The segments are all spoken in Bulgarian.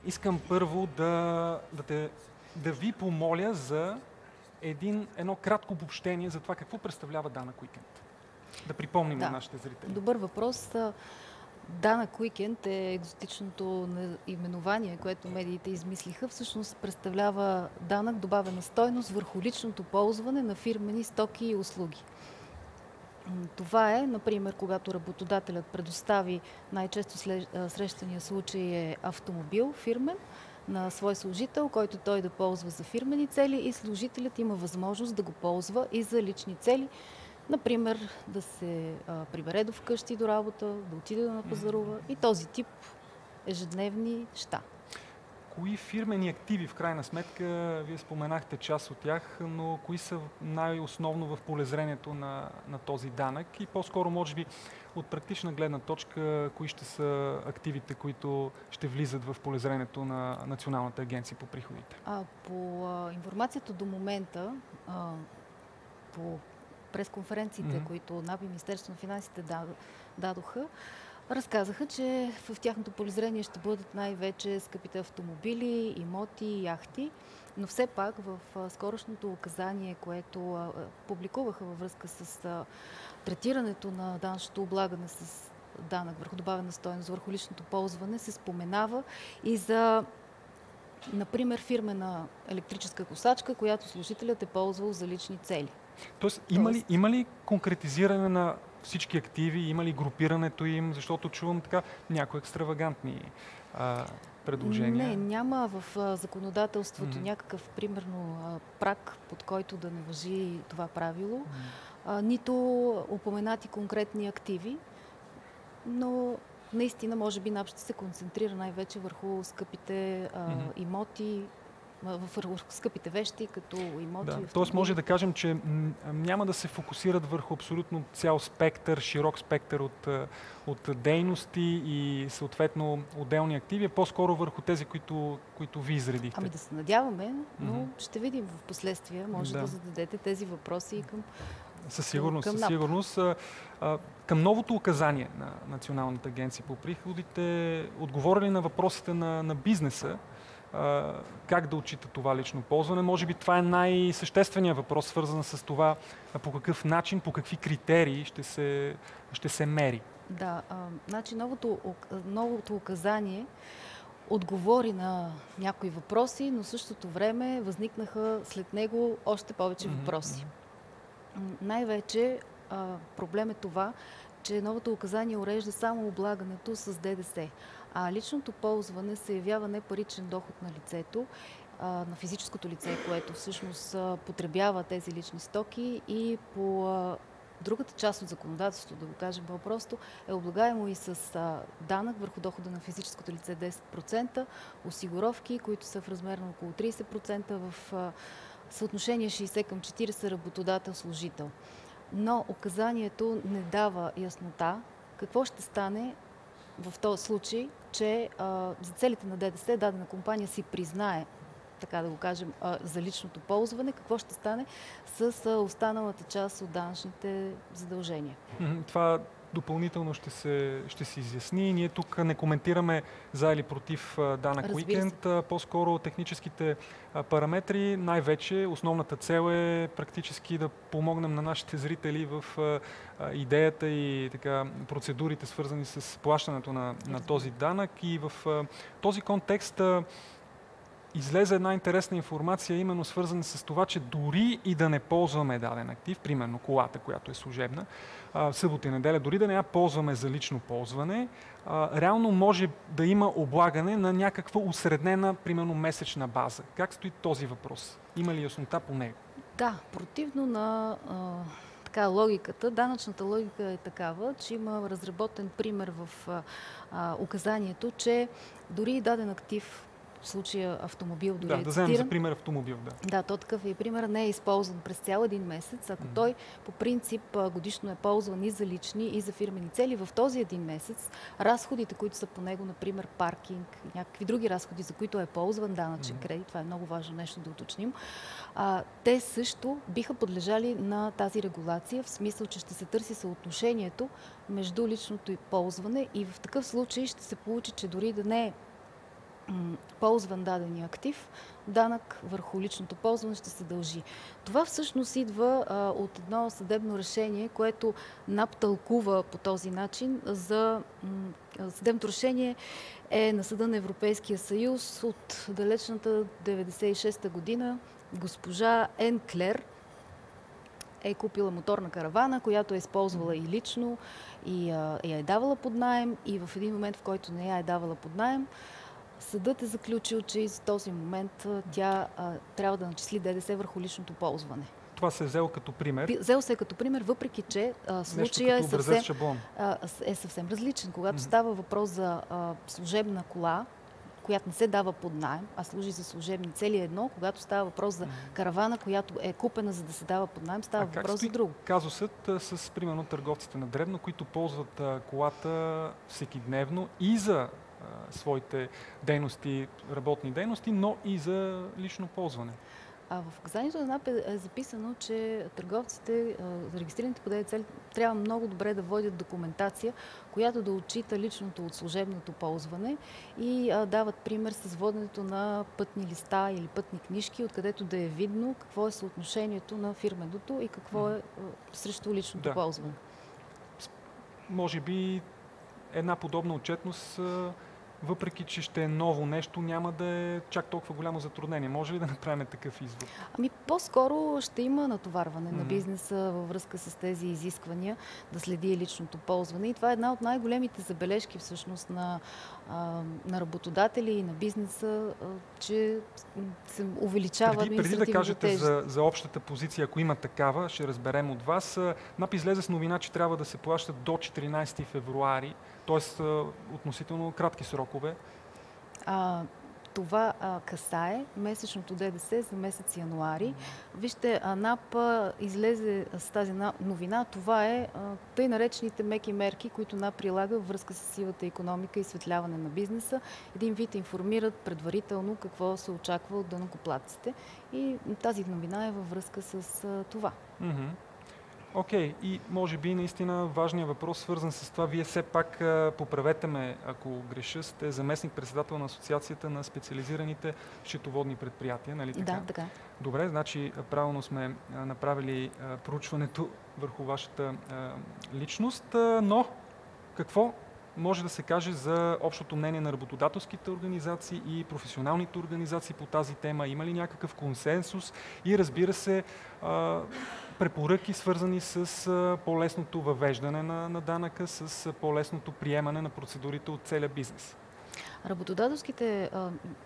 Искам първо да ви помоля за едно кратко обобщение за това какво представлява данък уикенд. Да припомним на нашите зрители. Добър въпрос. Данък уикенд е екзотичното именование, което медиите измислиха. Всъщност представлява данък добавена стойност върху личното ползване на фирмени стоки и услуги. Това е, например, когато работодателят предостави, най-често срещания случай е автомобил фирмен, на свой служител, който той да ползва за фирмени цели, и служителят има възможност да го ползва и за лични цели. Например, да се прибере до вкъщи до работа, да отиде да напазарува и този тип ежедневни неща. Кои фирмени активи, в крайна сметка, вие споменахте част от тях, но кои са най-основно в полезрението на този данък и по-скоро, може би, от практична гледна точка, кои ще са активите, които ще влизат в полезрението на Националната агенция по приходите? По информацията до момента, по пресконференциите, които НАП и Министерството на финансите дадоха, разказаха, че в тяхното полезрение ще бъдат най-вече скъпите автомобили, имоти, яхти, но все пак в скорошното указание, което публикуваха във връзка с третирането на данъчното облагане с данък върху добавена стойност върху личното ползване, се споменава и за, например, фирмена електрическа косачка, която служителят е ползвал за лични цели. Тоест, има ли конкретизиране на всички активи, има ли групирането им, защото чувам така някои екстравагантни предложения? Не, няма в законодателството някакъв, примерно, праг, под който да не важи това правило, нито упоменати конкретни активи, но наистина, може би, НАП ще се концентрира най-вече върху скъпите имоти, върху скъпите вещи, като имоти. Тоест може да кажем, че няма да се фокусират върху абсолютно цял спектър, широк спектър от дейности и съответно отделни активи, по-скоро върху тези, които ви изредихте. Да се надяваме, но ще видим в последствие. Може да зададете тези въпроси и към Със сигурност. Към новото указание на Националната агенция по приходите, отговорили на въпросите на бизнеса, как да отчита това лично ползване? Може би това е най-същественият въпрос, свързан с това по какъв начин, по какви критерии ще се мери. Да, значи новото указание отговори на някои въпроси, но в същото време възникнаха след него още повече въпроси. Най-вече проблем е това, че новото указание урежда само облагането с ДДС, а личното ползване се явява непаричен доход на лицето, на физическото лице, което всъщност потребява тези лични стоки, и по другата част от законодателството, да го кажем по-просто, е облагаемо и с данък върху дохода на физическото лице 10%, осигуровки, които са в размер на около 30%, в съотношение 60/40 работодател-служител. Но указанието не дава яснота какво ще стане в този случай, че за целите на ДДС дадена компания си признае, така да го кажем, за личното ползване, какво ще стане с останалата част от данъчните задължения. Това допълнително ще се изясни. Ние тук не коментираме за или против данък уикенд, по-скоро техническите параметри. Най-вече основната цел е практически да помогнем на нашите зрители в идеята и процедурите, свързани с плащането на този данък. И в този контекст излезе една интересна информация, именно свързана с това, че дори и да не ползваме даден актив, примерно колата, която е служебна, събота и неделя, дори да не я ползваме за лично ползване, реално може да има облагане на някаква усреднена, примерно месечна база. Как стои този въпрос? Има ли яснота по него? Да, противно на логиката, данъчната логика е такава, че има разработен пример в указанието, че дори и даден актив, в случая автомобил, дори да вземем за пример автомобил. Да, то такъв е пример, не е използван през цял един месец. Ако той по принцип годишно е ползван и за лични, и за фирмени цели, в този един месец разходите, които са по него, например паркинг, някакви други разходи, за които е ползван данъчен кредит, това е много важно нещо да уточним, те също биха подлежали на тази регулация, в смисъл, че ще се търси съотношението между личното и ползване, и в такъв случай ще се получи, че дори да не е ползван дадения актив, данък върху личното ползване ще се дължи. Това всъщност идва от едно съдебно решение, което НАП тълкува по този начин. Съдебното решение е на Съда на Европейския съюз от далечната 96-та година. Госпожа Енклер е купила моторна каравана, която е използвала и лично, и я е давала под наем, и в един момент, в който не я е давала под наем, съдът е заключил, че и за този момент тя трябва да начисли ДДС върху личното ползване. Това се е взел като пример. Взел се като пример, въпреки че случая е съвсем различен. Когато става въпрос за служебна кола, която не се дава под наем, а служи за служебни цели едно, когато става въпрос за каравана, която е купена за да се дава под наем, става въпрос за друго. Казусът с, примерно, търговците на дребно, които ползват колата всекидневно и за своите дейности, работни дейности, но и за лично ползване. В указанието на НАП е записано, че търговците, регистрираните по ДДС, трябва много добре да водят документация, която да отчита личното от служебното ползване и дават пример с воденето на пътни листа или пътни книжки, откъдето да е видно какво е съотношението на фирменото и какво е срещу личното ползване. Може би една подобна отчетност, въпреки че ще е ново нещо, няма да е чак толкова голямо затруднение. Може ли да направим такъв извод? По-скоро ще има натоварване на бизнеса във връзка с тези изисквания да следи личното ползване. И това е една от най-големите забележки всъщност на работодатели и на бизнеса, че се увеличава административната тежест. Преди да кажете за общата позиция, ако има такава, ще разберем от вас. НАП излезе с новина, че трябва да се плащат до 14 февруари, т.е. относително кратки срокове. Това касае месечното ДДС за месец януари. Вижте, НАП излезе с тази новина. Това е тъй наречените меки мерки, които НАП прилага във връзка с сивата икономика и светляване на бизнеса. Един вид информират предварително какво се очаква от данъкоплатците. И тази новина е във връзка с това. Окей, и може би наистина важният въпрос, свързан с това, вие все пак, поправете ме, ако греша, сте заместник-председател на Асоциацията на специализираните счетоводни предприятия, нали така? Да, така. Добре, значи правилно сме направили проучването върху вашата личност, но какво може да се каже за общото мнение на работодателските организации и професионалните организации по тази тема? Има ли някакъв консенсус и, разбира се, препоръки, свързани с по-лесното въвеждане на данъка, с по-лесното приемане на процедурите от целия бизнес?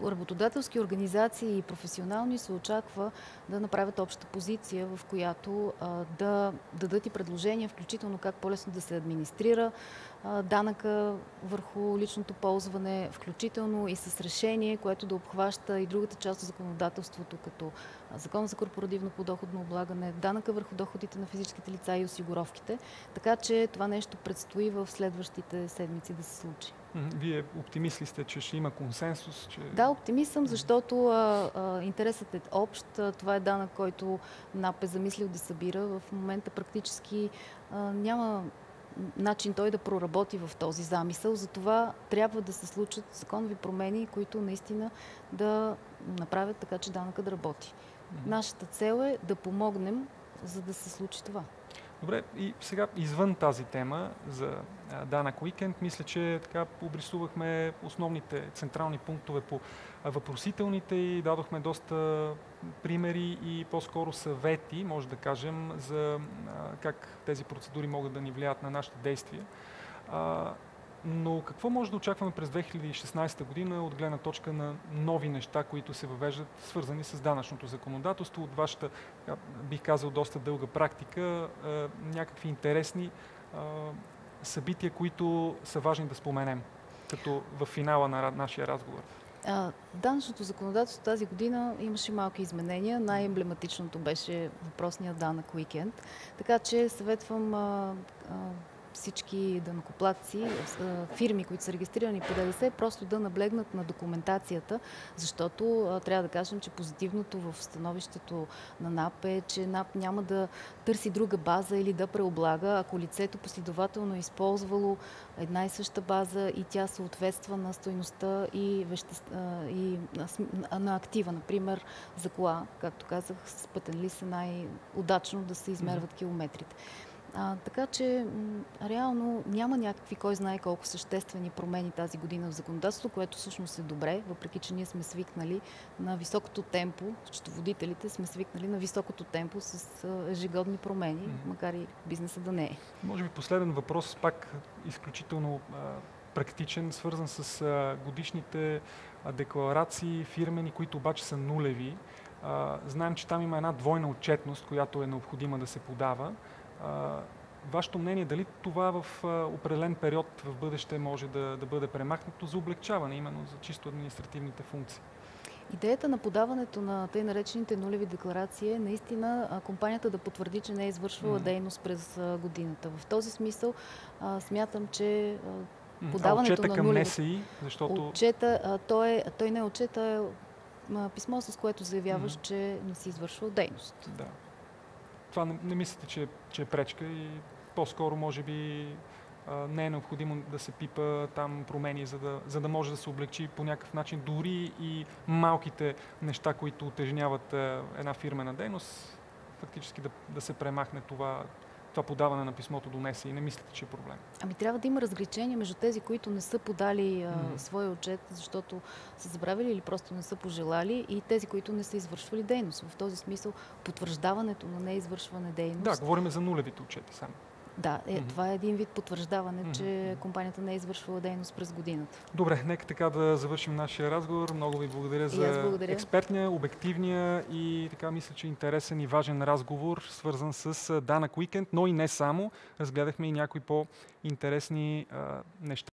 Работодателски организации и професионални се очаква да направят обща позиция, в която да дадат и предложения, включително как по-лесно да се администрира данъка върху личното ползване, включително и с решение, което да обхваща и другата част от законодателството, като Закон за корпоративно подоходно облагане, данъка върху доходите на физическите лица и осигуровките. Така че това нещо предстои в следващите седмици да се случи. Вие оптимист ли сте, че ще има консенсус? Да, оптимист съм, защото интересът е общ. Това е данък, който НАП е замислил да събира. В момента практически няма начин той да проработи в този замисъл. Затова трябва да се случат законови промени, които наистина да направят така, че данъка да работи. Нашата цел е да помогнем, за да се случи това. Добре, и сега извън тази тема за данък уикенд, мисля, че така обрисувахме основните централни пунктове по въпросителните и дадохме доста примери и по-скоро съвети, може да кажем, за как тези процедури могат да ни влияят на нашите действия. Но какво може да очакваме през 2016 година от гледна точка на нови неща, които се въвеждат, свързани с данъчното законодателство, от вашата, бих казал, доста дълга практика, някакви интересни събития, които са важни да споменем, като в финала на нашия разговор? Данъчното законодателство тази година имаше малки изменения. Най-емблематичното беше въпросният данък уикенд. Така че съветвам всички данъкоплатци, фирми, които са регистрирани по ДДС, просто да наблегнат на документацията, защото трябва да кажем, че позитивното в становището на НАП е, че НАП няма да търси друга база или да преоблага, ако лицето последователно е използвало една и съща база и тя съответства на стойността и на актива. Например, за кола, както казах, с пътен лист е най-удачно да се измерват километрите. Така че реално няма някакви, кой знае колко съществени промени тази година в законодателството, което всъщност е добре, въпреки че ние сме свикнали на високото темпо, счетоводителите сме свикнали на високото темпо с ежегодни промени, макар и бизнеса да не е. Може би последен въпрос, пак изключително практичен, свързан с годишните декларации, фирмени, които обаче са нулеви. Знаем, че там има една двойна отчетност, която е необходима да се подава. Вашето мнение, дали това в определен период в бъдеще може да бъде премахнато за облегчаване, именно за чисто административните функции? Идеята на подаването на тъй наречените нулеви декларации е наистина компанията да потвърди, че не е извършвала дейност през годината. В този смисъл смятам, че подаването на към нулеви... НСИ, защото... Отчета, той не е отчета, писмо, с което заявяваш, че не си извършвал дейност. Да. Това не мислите, че е пречка и по-скоро може би не е необходимо да се пипа там промени, за да може да се облегчи по някакъв начин дори и малките неща, които утежняват една фирмена дейност, фактически да се премахне това подаване на писмото до НСИ. Не мислите, че е проблем? Ами трябва да има разграничение между тези, които не са подали своя отчет, защото са забравили или просто не са пожелали, и тези, които не са извършвали дейност. В този смисъл потвърждаването на неизвършване дейност... Да, говорим за нулевите отчети само. Да, това е един вид потвърждаване, че компанията не е извършвала дейност през годината. Добре, нека така да завършим нашия разговор. Много ви благодаря за експертния, обективния и така мисля, че интересен и важен разговор, свързан с данък уикенд, но и не само. Разгледахме и някои по-интересни неща.